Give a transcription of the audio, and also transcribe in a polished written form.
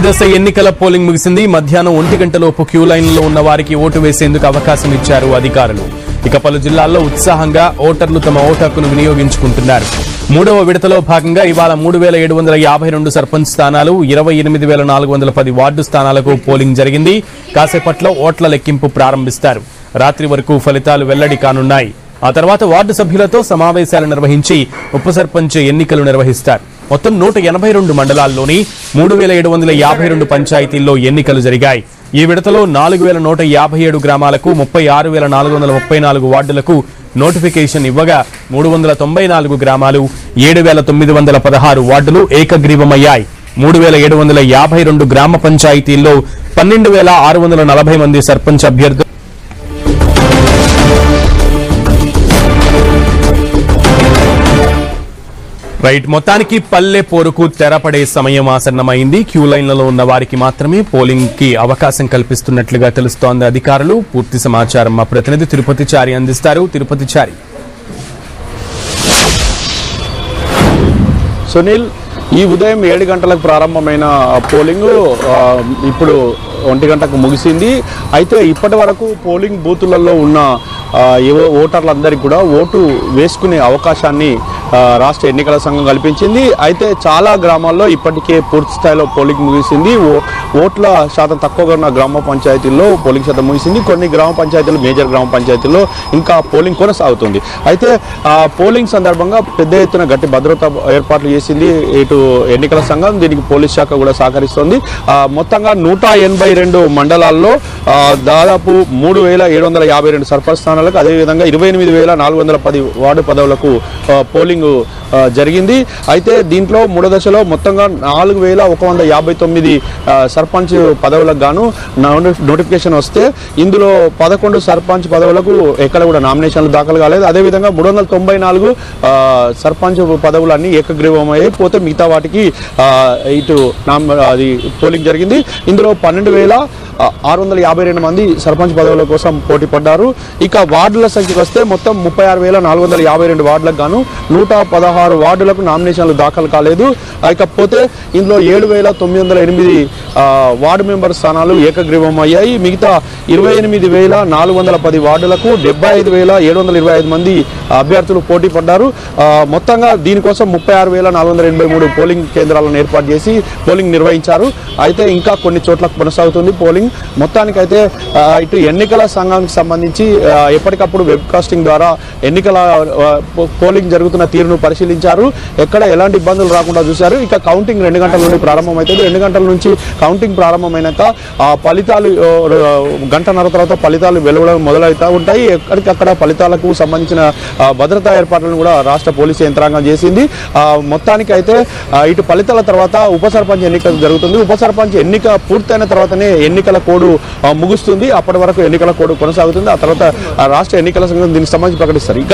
దశ ఎన్నికల పోలింగ్ ముగిసింది. మధ్యాహ్నం 1 గంటలోపు క్యూ లైన్లో ఉన్న వారికి ఓటు వేసేందుకు అవకాశం ఇచ్చారు అధికారులు. ఇక పలు జిల్లాల్లో ఉత్సాహంగా ఓటర్లు తమ ఓటు హక్కును వినియోగించుకుంటున్నారు. మూడవ విడతలో భాగంగా ఇవాళ 3752 సర్పంచ్ స్థానాలు, 28410 వార్డు స్థానాలకు పోలింగ్ జరిగింది. కాసేపట్లో ఓట్ల లెక్కింపు ప్రారంభిస్తారు. రాత్రి వరకు ఫలితాలు వెల్లడి కానున్నాయి. ఆ తర్వాత వార్డు సభ్యులతో సమావేశాలు నిర్వహించి ఉప సర్పంచ్ ఎన్నికలు నిర్వహిస్తారు. మొత్తం 182 మండలాల్లోని 3752 పంచాయతీల్లో ఎన్నికలు జరిగాయి. ఈ విడతలో 4157 గ్రామాలకు 36434 వార్డులకు నోటిఫికేషన్ ఇవ్వగా 394 గ్రామాలు 7916 వార్డులు ఏకగ్రీవమయ్యాయి. 3752 గ్రామ పంచాయతీల్లో 12640 మంది సర్పంచ్ అభ్యర్థులు మొత్తానికి పల్లె పోరుకు తెరపడే సమయం ఆసన్నమైంది. క్యూ లైన్లలో ఉన్న వారికి మాత్రమే పోలింగ్ కి అవకాశం కల్పిస్తున్నట్లుగా తెలుస్తోంది అధికారులు. పూర్తి సమాచారం మా ప్రతినిధి తిరుపతి చారి అందిస్తారు. తిరుపతి చారి. సునీల్, ఈ ఉదయం 7 గంటలకు ప్రారంభమైన పోలింగ్ ఇప్పుడు 1 గంటకు ముగిసింది. అయితే ఇప్పటి వరకు పోలింగ్ బూతులలో ఉన్న ఓటర్లందరికీ కూడా ఓటు వేసుకునే అవకాశాన్ని రాష్ట్ర ఎన్నికల సంఘం కల్పించింది. అయితే చాలా గ్రామాల్లో ఇప్పటికే పూర్తి స్థాయిలో పోలింగ్ ముగిసింది. ఓట్ల శాతం తక్కువగా ఉన్న గ్రామ పంచాయతీల్లో పోలింగ్ శాతం ముగిసింది. కొన్ని గ్రామ పంచాయతీలు, మేజర్ గ్రామ పంచాయతీల్లో ఇంకా పోలింగ్ కొనసాగుతుంది. అయితే పోలింగ్ సందర్భంగా పెద్ద ఎత్తున గట్టి భద్రతా ఏర్పాట్లు చేసింది ఇటు ఎన్నికల సంఘం. దీనికి పోలీస్ శాఖ కూడా సహకరిస్తోంది. మొత్తంగా 182 మండలాల్లో దాదాపు 3752 సర్పంచ్ స్థానాలకు, అదేవిధంగా 28410 వార్డు పదవులకు పోలింగ్ జరిగింది. అయితే దీంట్లో మూడో దశలో మొత్తంగా 4159 సర్పంచ్ పదవులకు గాను నోటిఫికేషన్ వస్తే ఇందులో 11 సర్పంచ్ పదవులకు ఎక్కడ కూడా నామినేషన్లు దాఖలు కాలేదు. అదేవిధంగా 394 సర్పంచ్ పదవులన్నీ ఏకగ్రీవమయ్యాయి. పోతే మిగతా వాటికి ఇటు అది పోలింగ్ జరిగింది. ఇందులో 12652 మంది సర్పంచ్ పదవుల కోసం పోటీ పడ్డారు. ఇక వార్డుల సంఖ్యకు వస్తే మొత్తం 36452 వార్డులకు గాను 116 వార్డులకు నామినేషన్లు దాఖలు కాలేదు. ఇకపోతే ఇందులో 7908 వార్డు మెంబర్ స్థానాలు ఏకగ్రీవం అయ్యాయి. మిగతా 28410 వార్డులకు 75725 మంది అభ్యర్థులు పోటీ పడ్డారు. మొత్తంగా దీనికోసం 36483 పోలింగ్ కేంద్రాలను ఏర్పాటు చేసి పోలింగ్ నిర్వహించారు. అయితే ఇంకా కొన్ని చోట్ల కొనసాగుతుంది పోలింగ్. మొత్తానికైతే ఇటు ఎన్నికల సంఘానికి సంబంధించి ఎప్పటికప్పుడు వెబ్కాస్టింగ్ ద్వారా ఎన్నికల పోలింగ్ జరుగుతున్న తీరును పరిశీలించారు. ఎక్కడ ఎలాంటి ఇబ్బందులు రాకుండా చూశారు. ఇక కౌంటింగ్ 2 గంటల నుండి ప్రారంభమవుతుంది. 2 గంటల నుంచి కౌంటింగ్ ప్రారంభమైనాక ఫలితాలు గంటన్నర తర్వాత ఫలితాలు వెలువడం మొదలవుతూ ఉంటాయి. ఎక్కడికక్కడ ఫలితాలకు సంబంధించిన భద్రతా ఏర్పాట్లను కూడా రాష్ట్ర పోలీసు యంత్రాంగం చేసింది. మొత్తానికైతే ఇటు ఫలితాల తర్వాత ఉప సర్పంచ్ ఎన్నిక జరుగుతుంది. ఉప సర్పంచ్ ఎన్నిక పూర్తయిన తర్వాతనే ఎన్నికల కోడ్ ముగుస్తుంది. అప్పటి వరకు ఎన్నికల కోడ్ కొనసాగుతుంది. ఆ తర్వాత రాష్ట్ర ఎన్నికల సంఘం దీనికి సంబంధించి ప్రకటిస్తారు. ఇక